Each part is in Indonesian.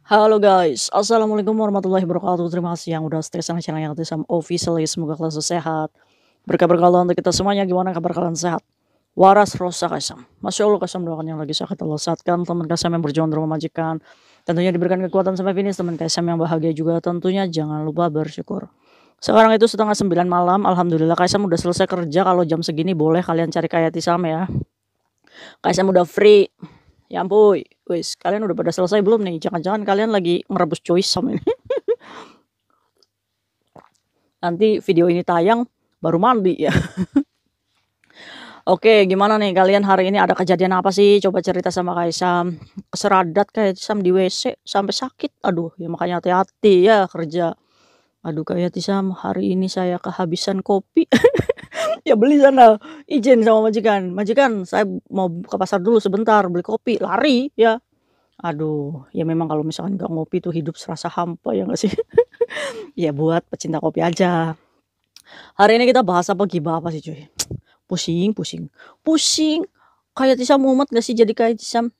Halo guys, assalamualaikum warahmatullahi wabarakatuh. Terima kasih yang udah stay sama channel yang Tisam Official. Semoga kalian sehat. Berkabar kalau untuk kita semuanya, gimana kabar kalian sehat? Waras Rosa Kasam. Masya Allah Kasam, doakan yang lagi sakit Allah sehatkan. Teman Kasam yang berjuang di rumah majikan, tentunya diberikan kekuatan sampai finish. Teman Kasam yang bahagia juga tentunya jangan lupa bersyukur. Sekarang itu setengah 9 malam. Alhamdulillah Kaisam udah selesai kerja. Kalau jam segini boleh kalian cari kayak Tisam ya. Kaisam udah free. Ya ampun, wis kalian udah pada selesai belum nih? Jangan-jangan kalian lagi merebus choice sama ini. Nanti video ini tayang baru mandi ya. Oke, gimana nih kalian hari ini ada kejadian apa sih? Coba cerita sama Kaisam. Keseradat Kaisam di WC sampai sakit. Aduh, ya makanya hati-hati ya kerja. Aduh kayak Tisam, hari ini saya kehabisan kopi. Ya beli sana, izin sama majikan. Majikan, saya mau ke pasar dulu sebentar beli kopi. Lari ya. Aduh, ya memang kalau misalkan nggak ngopi tuh hidup serasa hampa ya nggak sih? Ya buat pecinta kopi aja. Hari ini kita bahas apa gibah apa sih cuy? Pusing, pusing, pusing. Kayak Tisam mumet gak sih jadi kayak Tisam?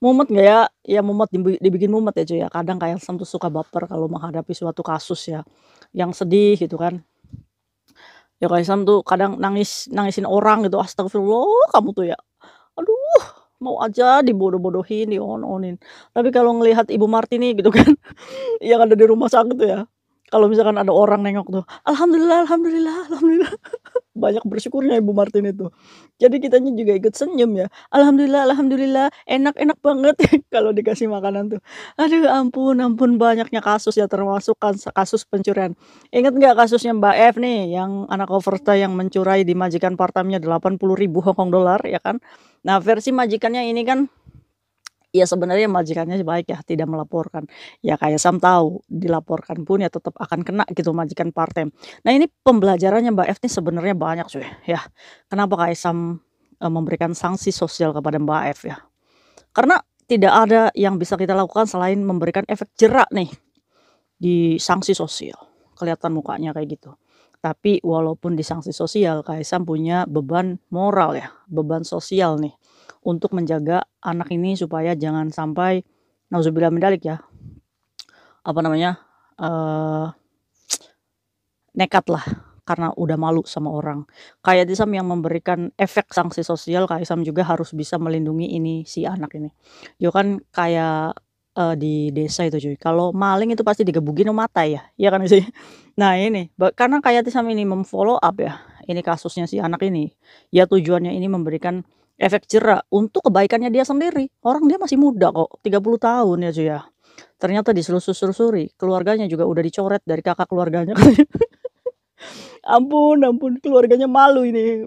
Mumet nggak ya? Ya mumet dibikin mumet ya cuy ya. Kadang kayak Tisam tuh suka baper kalau menghadapi suatu kasus ya, yang sedih gitu kan. Ya kayak Tisam tuh kadang nangisin orang gitu. Astagfirullah kamu tuh ya. Aduh, mau aja dibodoh-bodohin, dioon-onin. Tapi kalau ngelihat Ibu Martini gitu kan, yang ada di rumah sakit tuh ya, kalau misalkan ada orang nengok tuh, "Alhamdulillah alhamdulillah alhamdulillah." Banyak bersyukurnya Ibu Martini tuh. Jadi kitanya juga ikut senyum ya, "Alhamdulillah alhamdulillah, enak enak banget." Kalau dikasih makanan tuh. Aduh ampun ampun banyaknya kasus ya termasuk kasus pencurian. Ingat nggak kasusnya Mbak F nih, yang anak overtime yang mencuri di majikan part-time-nya 80.000 Hong Kong dollar ya kan. Nah versi majikannya ini kan, ya sebenarnya majikannya baik ya, tidak melaporkan. Ya kayak Sam tahu, dilaporkan pun ya tetap akan kena gitu majikan part-time. Nah ini pembelajarannya Mbak F nih sebenarnya banyak cuy, ya. Kenapa kayak Sam, memberikan sanksi sosial kepada Mbak F ya. Karena tidak ada yang bisa kita lakukan selain memberikan efek jerak nih, di sanksi sosial. Kelihatan mukanya kayak gitu. Tapi walaupun di sanksi sosial, Kaisang punya beban moral ya, beban sosial nih, untuk menjaga anak ini supaya jangan sampai nauzubillah min dzalik ya, apa namanya, nekat lah karena udah malu sama orang. Kayak Tisam yang memberikan efek sanksi sosial, Kaisam juga harus bisa melindungi ini si anak ini. Yo kan kayak, di desa itu cuy, kalau maling itu pasti digebukin sama mata ya, iya kan sih? Nah ini, karena kayak Tisam ini memfollow up ya, ini kasusnya si anak ini, ya tujuannya ini memberikan efek jerak untuk kebaikannya dia sendiri. Orang dia masih muda kok, 30 tahun ya cuy ya. Ternyata diselus-selusuri, keluarganya juga udah dicoret dari kakak keluarganya. Ampun ampun, keluarganya malu ini.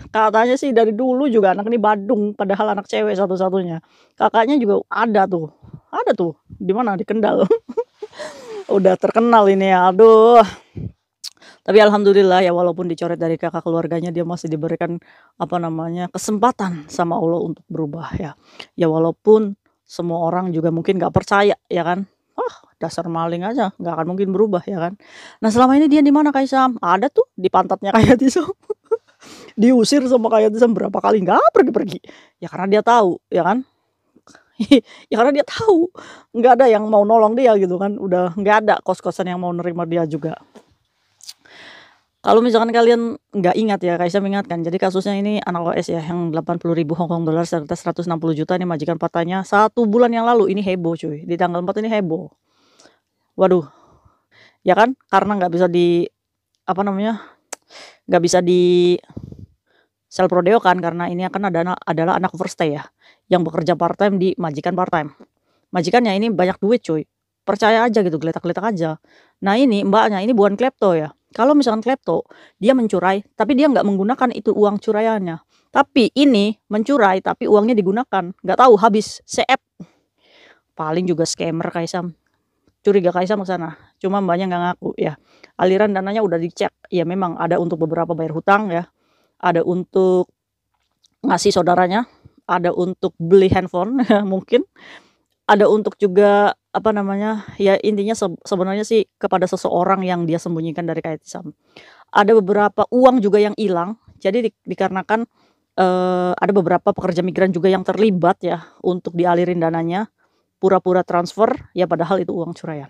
Katanya sih dari dulu juga anak ini badung, padahal anak cewek satu-satunya. Kakaknya juga ada tuh, di mana, di Kendal. Udah terkenal ini ya, aduh. Tapi alhamdulillah ya walaupun dicoret dari kakak keluarganya, dia masih diberikan, apa namanya, kesempatan sama Allah untuk berubah ya. Ya walaupun semua orang juga mungkin nggak percaya ya kan. "Ah, dasar maling aja, nggak akan mungkin berubah," ya kan. Nah selama ini dia di mana Kaisam? Ada tuh di pantatnya kayak Tisam. Diusir sama kayak Tisam berapa kali, nggak pergi-pergi. Ya karena dia tahu, ya kan. Ya karena dia tahu, nggak ada yang mau nolong dia gitu kan, udah nggak ada kos-kosan yang mau nerima dia juga. Kalau misalkan kalian nggak ingat ya, Kaisam ingatkan, jadi kasusnya ini anak OS ya, yang 80.000 Hong Kong dollar serta 160 juta ini majikan partainya 1 bulan yang lalu, ini heboh cuy, di tanggal 4 ini heboh. Waduh, ya kan, karena nggak bisa di, apa namanya, nggak bisa di self-prodeo kan, karena ini akan adalah anak overstay ya, yang bekerja part-time di majikan part-time. Majikannya ini banyak duit cuy, percaya aja gitu, geletak-geletak aja. Nah ini Mbaknya ini bukan klepto ya, kalau misalkan klepto, dia mencurai, tapi dia nggak menggunakan itu uang curayannya. Tapi ini mencurai, tapi uangnya digunakan, nggak tahu habis, CF. Paling juga scammer Kaisam, curiga Kaisam ke sana, cuma Mbaknya nggak ngaku ya. Aliran dananya udah dicek, ya memang ada untuk beberapa bayar hutang ya, ada untuk ngasih saudaranya, ada untuk beli handphone mungkin, ada untuk juga, apa namanya, ya intinya sebenarnya sih kepada seseorang yang dia sembunyikan dari Kaisam. Ada beberapa uang juga yang hilang, jadi dikarenakan, ada beberapa pekerja migran juga yang terlibat ya untuk dialirin dananya, pura-pura transfer, ya padahal itu uang curayan.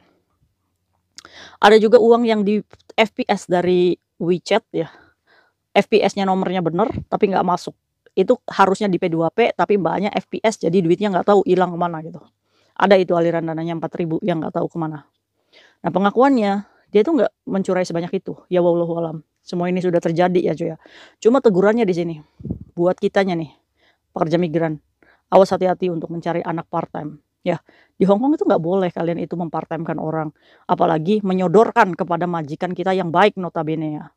Ada juga uang yang di FPS dari WeChat ya, FPS-nya nomornya bener tapi nggak masuk. Itu harusnya di P2P tapi Mbaknya FPS jadi duitnya nggak tahu hilang kemana gitu. Ada itu aliran dananya 4.000 yang nggak tahu kemana. Nah pengakuannya, dia tuh nggak mencurai sebanyak itu, ya wallahu alam. Semua ini sudah terjadi ya cuy ya. Cuma tegurannya di sini, buat kitanya nih, pekerja migran, awas hati-hati untuk mencari anak part-time. Ya, di Hong Kong itu nggak boleh kalian itu mempart-time-kan orang. Apalagi menyodorkan kepada majikan kita yang baik notabene ya.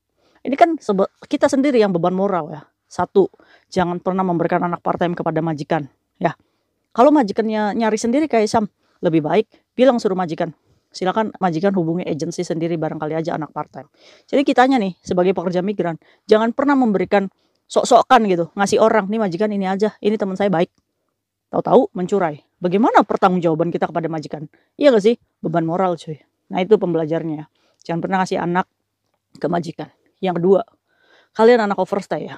Ini kan kita sendiri yang beban moral ya. Satu, jangan pernah memberikan anak part-time kepada majikan. Ya, kalau majikannya nyari sendiri kayak Sam, lebih baik bilang suruh majikan. Silakan majikan hubungi agensi sendiri barangkali aja anak part-time. Jadi kitanya nih sebagai pekerja migran, jangan pernah memberikan sok-sokan gitu, ngasih orang, nih majikan ini aja, ini teman saya baik. Tahu-tahu mencurai. Bagaimana pertanggungjawaban kita kepada majikan? Iya gak sih? Beban moral cuy. Nah itu pembelajarnya. Jangan pernah ngasih anak ke majikan. Yang kedua, kalian anak overstay ya.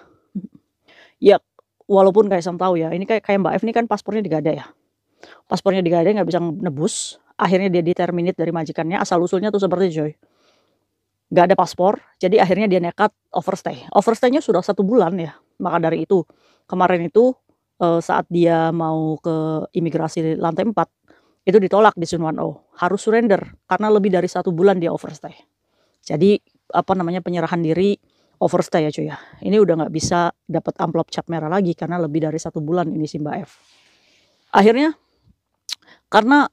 Ya walaupun kayak Sam tahu ya, ini kayak Mbak F ini kan paspornya digada ya. Paspornya digada nggak bisa nebus. Akhirnya dia diterminate dari majikannya. Asal usulnya tuh seperti cuy. Gak ada paspor, jadi akhirnya dia nekat overstay. Overstaynya sudah 1 bulan ya. Maka dari itu, kemarin itu saat dia mau ke imigrasi lantai 4, itu ditolak di Sun Wan Oh. Harus surrender, karena lebih dari 1 bulan dia overstay. Jadi, penyerahan diri overstay ya cuy ya. Ini udah nggak bisa dapat amplop cap merah lagi, karena lebih dari 1 bulan ini si Mbak F. Akhirnya, karena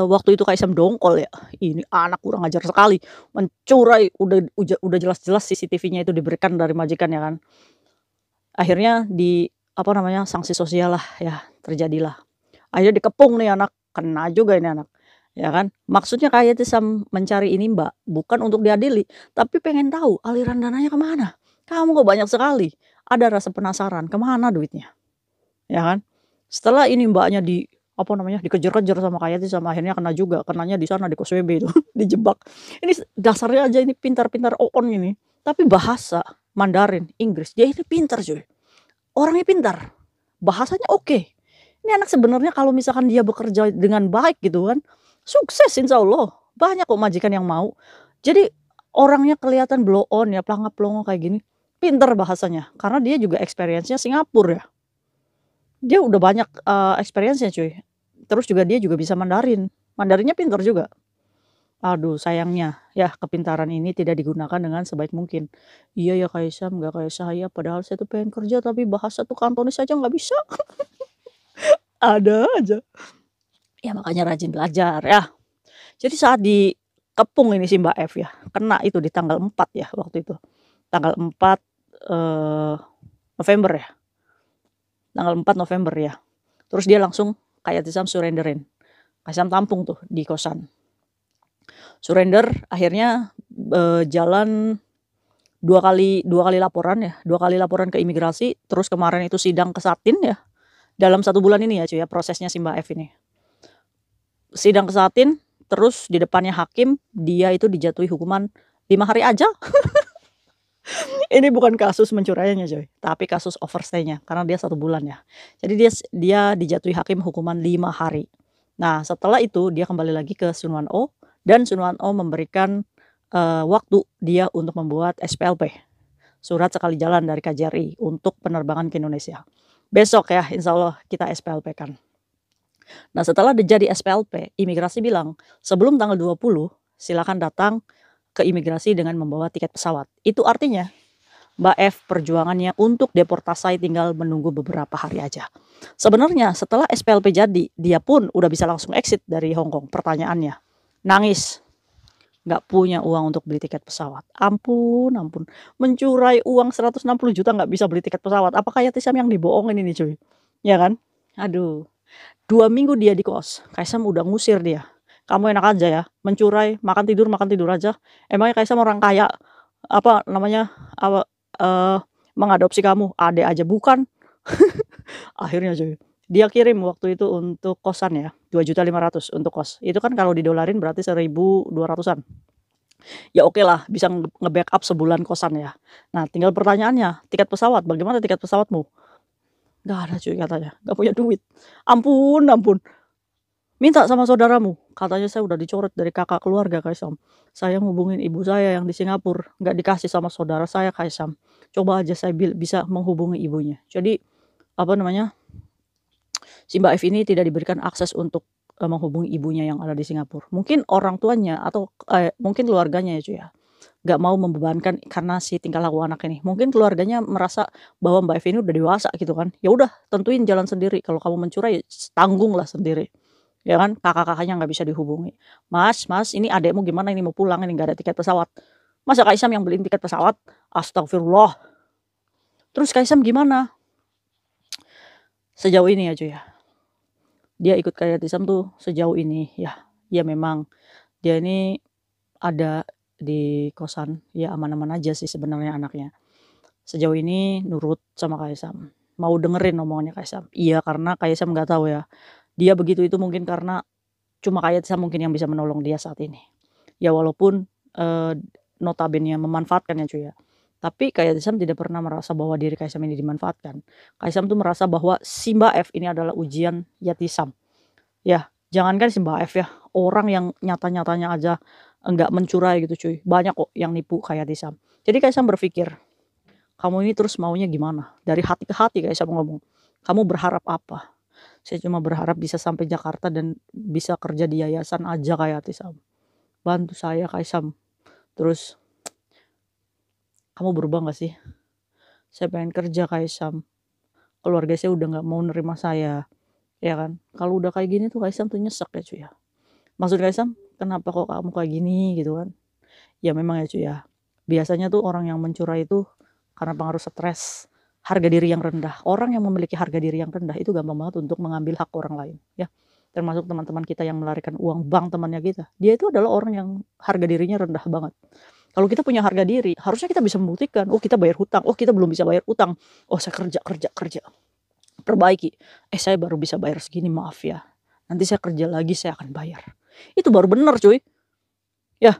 waktu itu Kaisam dongkol ya, ini anak kurang ajar sekali, mencurai, udah jelas-jelas CCTV-nya itu diberikan dari majikan ya kan. Akhirnya sanksi sosial lah ya terjadilah. Akhirnya dikepung nih anak, kena juga ini anak, ya kan. Maksudnya kayak Sam mencari ini Mbak, bukan untuk diadili, tapi pengen tahu aliran dananya kemana. Kamu kok banyak sekali, ada rasa penasaran, kemana duitnya, ya kan. Setelah ini Mbaknya dikejar-kejar sama Kayati sama akhirnya kena juga, kenanya di sana di KOSWB itu dijebak. Ini dasarnya aja ini pintar-pintar oon ini, tapi bahasa Mandarin, Inggris, dia ini pintar cuy. Orangnya pintar, bahasanya oke. Ini anak sebenarnya kalau misalkan dia bekerja dengan baik gitu kan, sukses insya Allah. Banyak kok majikan yang mau. Jadi orangnya kelihatan blow on ya, pelangap-pelongo kayak gini. Pintar bahasanya, karena dia juga experience-nya Singapura ya. Dia udah banyak experience-nya cuy. Terus juga dia juga bisa Mandarin. Mandarinnya pintar juga. Aduh sayangnya ya kepintaran ini tidak digunakan dengan sebaik mungkin. Iya ya Kaisam, nggak kayak saya, padahal saya tuh pengen kerja tapi bahasa tuh Kantonis aja nggak bisa. Ada aja. Ya makanya rajin belajar ya. Jadi saat dikepung ini si Mbak F ya, kena itu di tanggal 4 ya waktu itu. Tanggal 4 November ya. Tanggal 4 November ya. Terus dia langsung kayak Tisam surrenderin. Kaisam tampung tuh di kosan. Surrender akhirnya jalan 2 kali laporan ya. 2 kali laporan ke imigrasi, terus kemarin itu sidang ke Satin ya. Dalam 1 bulan ini ya cuy ya prosesnya si Mbak F ini. Sidang ke Satin, terus di depannya hakim, dia itu dijatuhi hukuman 5 hari aja. Ini bukan kasus mencurainya coy, tapi kasus overstay-nya karena dia 1 bulan ya. Jadi dia dijatuhi hakim hukuman 5 hari. Nah, setelah itu dia kembali lagi ke Sun Wan Oh dan Sun Wan Oh memberikan waktu dia untuk membuat SPLP. Surat sekali jalan dari KJRI untuk penerbangan ke Indonesia. Besok ya, insya Allah kita SPLP kan. Nah, setelah jadi SPLP, imigrasi bilang, sebelum tanggal 20, silakan datang ke imigrasi dengan membawa tiket pesawat. Itu artinya Mbak F perjuangannya untuk deportasi tinggal menunggu beberapa hari aja. Sebenarnya setelah SPLP jadi, dia pun udah bisa langsung exit dari Hong Kong. Pertanyaannya, nangis. Nggak punya uang untuk beli tiket pesawat. Ampun. Mencurai uang 160 juta nggak bisa beli tiket pesawat. Apa kayak Tisam yang dibohongin ini cuy? Ya kan? Aduh. 2 minggu dia di kos. Kaisam udah ngusir dia. Kamu enak aja ya, mencurai, makan tidur aja. Emangnya Kaisam orang kaya, mengadopsi kamu, adek aja bukan. Akhirnya cuy, dia kirim waktu itu untuk kosan ya, 2.500.000 untuk kos. Itu kan kalau didolarin berarti 1.200-an. Ya oke lah, bisa nge-backup sebulan kosan ya. Nah tinggal pertanyaannya, tiket pesawat, bagaimana tiket pesawatmu? Gak ada cuy katanya, gak punya duit. Ampun. "Minta sama saudaramu, katanya saya udah dicoret dari kakak keluarga Kaisam. Saya ngubungin ibu saya yang di Singapura, nggak dikasih sama saudara saya Kaisam. Coba aja saya bisa menghubungi ibunya." Jadi, apa namanya, si Mbak F ini tidak diberikan akses untuk, menghubungi ibunya yang ada di Singapura. Mungkin orang tuanya atau, mungkin keluarganya ya, cuy, ya, nggak mau membebankan karena si tingkah laku anak ini. Mungkin keluarganya merasa bahwa Mbak F ini udah dewasa gitu kan, ya udah tentuin jalan sendiri, kalau kamu mencuri ya tanggunglah sendiri, ya kan. Kakak-kakaknya nggak bisa dihubungi, "Mas Mas, ini adekmu gimana ini mau pulang ini nggak ada tiket pesawat." Masa Kak Isam yang beliin tiket pesawat? Astagfirullah. Terus Kak Isam gimana? Sejauh ini ya, cuy, ya, dia ikut Kak Yatisam tuh sejauh ini ya, ya memang dia ini ada di kosan, ya aman-aman aja sih sebenarnya anaknya. Sejauh ini nurut sama Kaisam, mau dengerin omongannya Kaisam. Iya, karena Kaisam nggak tahu ya, dia begitu itu mungkin karena cuma Kaisam mungkin yang bisa menolong dia saat ini. Ya walaupun, notabene memanfaatkan ya, cuy, ya. Tapi Kaisam tidak pernah merasa bahwa diri Kaisam ini dimanfaatkan. Kaisam tuh merasa bahwa si Mbak F ini adalah ujian Yatisam. Ya, jangankan si Mbak F ya, orang yang nyata-nyatanya aja enggak mencurai gitu, cuy. Banyak kok yang nipu kayak Yatisam. Jadi Kaisam berpikir, "Kamu ini terus maunya gimana?" Dari hati ke hati Kaisam ngomong, "Kamu berharap apa?" "Saya cuma berharap bisa sampai Jakarta dan bisa kerja di yayasan aja kayak Yatisam. Bantu saya Kaisam. Terus, kamu berubah nggak sih? Saya pengen kerja Kaisam. Keluarga saya udah nggak mau nerima saya." Ya kan? Kalau udah kayak gini tuh Kaisam tuh nyesek ya, cuy, ya. Maksud Kaisam, "Kenapa kok kamu kayak gini?" Gitu kan. Ya memang ya, cuy, ya. Biasanya tuh orang yang mencuri itu karena pengaruh stres, harga diri yang rendah. Orang yang memiliki harga diri yang rendah itu gampang banget untuk mengambil hak orang lain, ya. Termasuk teman-teman kita yang melarikan uang bank temannya kita. Dia itu adalah orang yang harga dirinya rendah banget. Kalau kita punya harga diri, harusnya kita bisa membuktikan, "Oh, kita bayar hutang. Oh, kita belum bisa bayar hutang. Oh, saya kerja kerja kerja. Perbaiki. Saya baru bisa bayar segini, maaf ya. Nanti saya kerja lagi, saya akan bayar." Itu baru bener, cuy. Ya.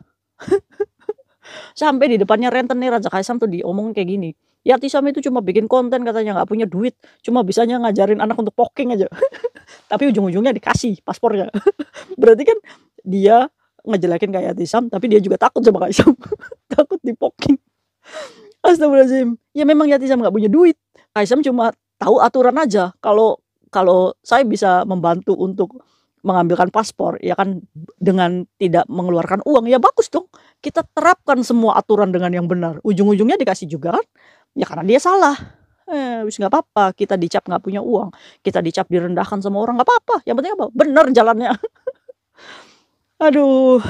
Sampai di depannya rentenir aja Kaisam tuh diomongin kayak gini, "Yatisam itu cuma bikin konten katanya, nggak punya duit, cuma bisanya ngajarin anak untuk poking aja." Tapi ujung-ujungnya dikasih paspornya. Berarti kan dia ngejelekin kayak Yatisam, tapi dia juga takut sama Kaisam. Takut di-poking. Astagfirullahaladzim. Ya memang Yatisam nggak punya duit. Kaisam cuma tahu aturan aja. Kalau kalau saya bisa membantu untuk mengambilkan paspor, ya kan dengan tidak mengeluarkan uang, ya bagus dong. Kita terapkan semua aturan dengan yang benar. Ujung-ujungnya dikasih juga kan? Ya karena dia salah. Wis nggak apa-apa. Kita dicap nggak punya uang. Kita dicap direndahkan sama orang nggak apa-apa. Yang penting apa? Bener jalannya. Aduh.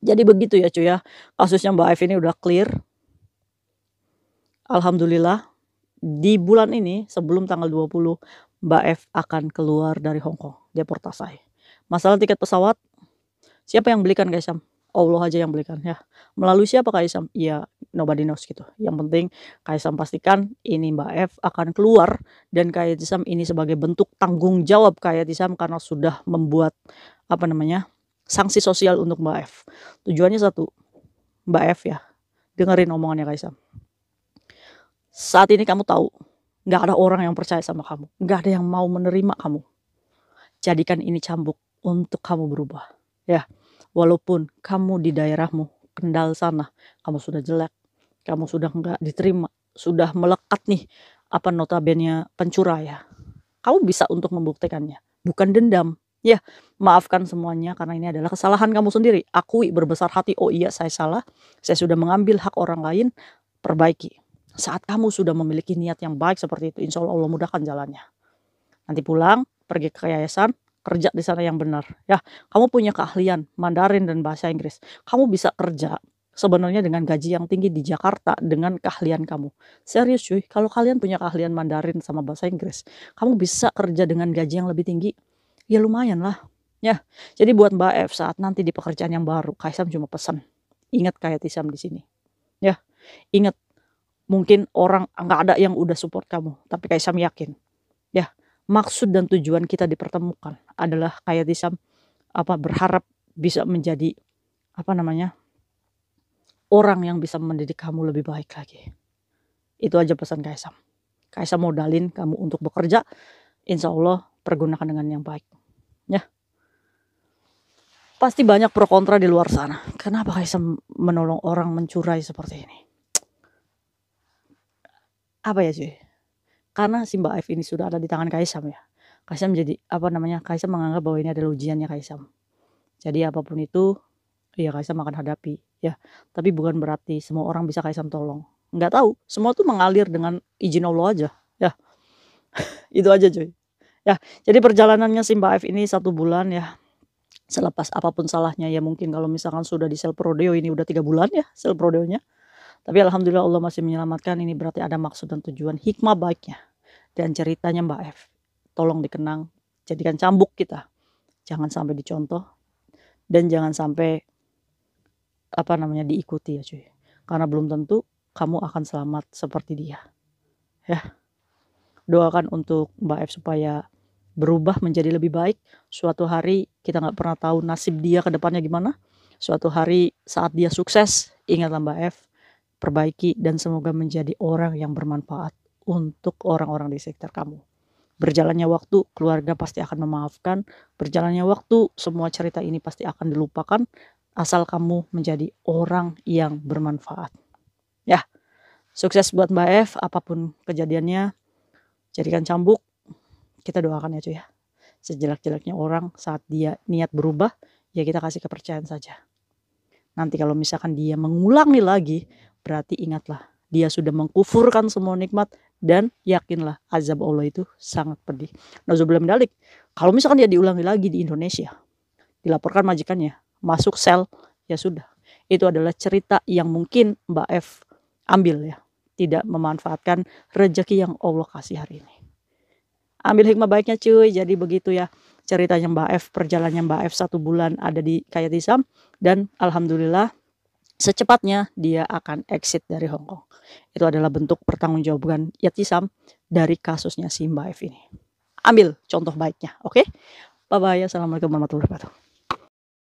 Jadi begitu ya, cuy, ya. Kasusnya Mbak F ini udah clear. Alhamdulillah. Di bulan ini sebelum tanggal 20 Mbak F akan keluar dari Hong Kong, deportasi. Masalah tiket pesawat, siapa yang belikan Kaisam? Allah aja yang belikan ya. Melalui siapa Kaisam? Ya nobody knows gitu. Yang penting Kaisam pastikan ini Mbak F akan keluar dan Kaisam ini sebagai bentuk tanggung jawab Kaisam karena sudah membuat apa namanya? Sanksi sosial untuk Mbak F. Tujuannya satu, Mbak F ya, dengerin omongannya Kaisam. Saat ini kamu tahu, nggak ada orang yang percaya sama kamu. Nggak ada yang mau menerima kamu. Jadikan ini cambuk untuk kamu berubah. Ya, walaupun kamu di daerahmu, Kendal sana, kamu sudah jelek, kamu sudah nggak diterima, sudah melekat nih, apa notabene pencuri ya. Kamu bisa untuk membuktikannya, bukan dendam. Ya, maafkan semuanya karena ini adalah kesalahan kamu sendiri. Akui berbesar hati, oh iya saya salah, saya sudah mengambil hak orang lain, perbaiki. Saat kamu sudah memiliki niat yang baik seperti itu, insya Allah mudahkan jalannya. Nanti pulang, pergi ke yayasan, kerja di sana yang benar. Ya, kamu punya keahlian Mandarin dan bahasa Inggris. Kamu bisa kerja sebenarnya dengan gaji yang tinggi di Jakarta dengan keahlian kamu. Serius cuy, kalau kalian punya keahlian Mandarin sama bahasa Inggris, kamu bisa kerja dengan gaji yang lebih tinggi. Ya lumayan lah. Ya, jadi buat Mbak F saat nanti di pekerjaan yang baru, Kaisam cuma pesan, ingat kayak Tisam di sini. Ya, ingat. Mungkin orang nggak ada yang udah support kamu, tapi Kaisam yakin, ya maksud dan tujuan kita dipertemukan adalah kayak Tisam berharap bisa menjadi apa namanya orang yang bisa mendidik kamu lebih baik lagi. Itu aja pesan Kaisam. Kaisam modalin kamu untuk bekerja, insya Allah pergunakan dengan yang baik. Ya, Pasti banyak pro kontra di luar sana. Kenapa Kaisam menolong orang mencurai seperti ini? Apa ya cuy? Karena si Mbak F ini sudah ada di tangan Kaisam ya. Kaisam jadi Kaisam menganggap bahwa ini adalah ujiannya Kaisam. Jadi apapun itu ya Kaisam akan hadapi ya. Tapi bukan berarti semua orang bisa Kaisam tolong. Nggak tahu, semua tuh mengalir dengan izin Allah aja ya. Itu aja cuy. Ya, jadi perjalanannya si Mbak F ini 1 bulan ya. Selepas apapun salahnya ya, mungkin kalau misalkan sudah di self rodeo ini udah 3 bulan ya self rodeonya. Tapi alhamdulillah Allah masih menyelamatkan, ini berarti ada maksud dan tujuan hikmah baiknya. Dan ceritanya Mbak F, tolong dikenang, jadikan cambuk kita. Jangan sampai dicontoh dan jangan sampai diikuti ya cuy. Karena belum tentu kamu akan selamat seperti dia. Ya. Doakan untuk Mbak F supaya berubah menjadi lebih baik. Suatu hari kita nggak pernah tahu nasib dia ke depannya gimana. Suatu hari saat dia sukses, ingatlah Mbak F, perbaiki dan semoga menjadi orang yang bermanfaat untuk orang-orang di sekitar kamu. Berjalannya waktu, keluarga pasti akan memaafkan. Berjalannya waktu, semua cerita ini pasti akan dilupakan asal kamu menjadi orang yang bermanfaat. Ya, sukses buat Mbak F, apapun kejadiannya, jadikan cambuk. Kita doakan ya cuy ya. Sejelek-jeleknya orang saat dia niat berubah, ya kita kasih kepercayaan saja. Nanti kalau misalkan dia mengulangi lagi, berarti ingatlah dia sudah mengkufurkan semua nikmat dan yakinlah azab Allah itu sangat pedih. Nauzubillah min dzalik. Kalau misalkan dia diulangi lagi di Indonesia, dilaporkan majikannya, masuk sel, ya sudah. Itu adalah cerita yang mungkin Mbak F ambil ya. Tidak memanfaatkan rezeki yang Allah kasih hari ini. Ambil hikmah baiknya cuy. Jadi begitu ya ceritanya Mbak F, perjalanannya Mbak F 1 bulan ada di Khayatisam. Dan alhamdulillah secepatnya dia akan exit dari Hong Kong. Itu adalah bentuk pertanggungjawaban Yatisam dari kasusnya si Mbak F ini. Ambil contoh baiknya, oke? Bye-bye, assalamualaikum warahmatullahi wabarakatuh.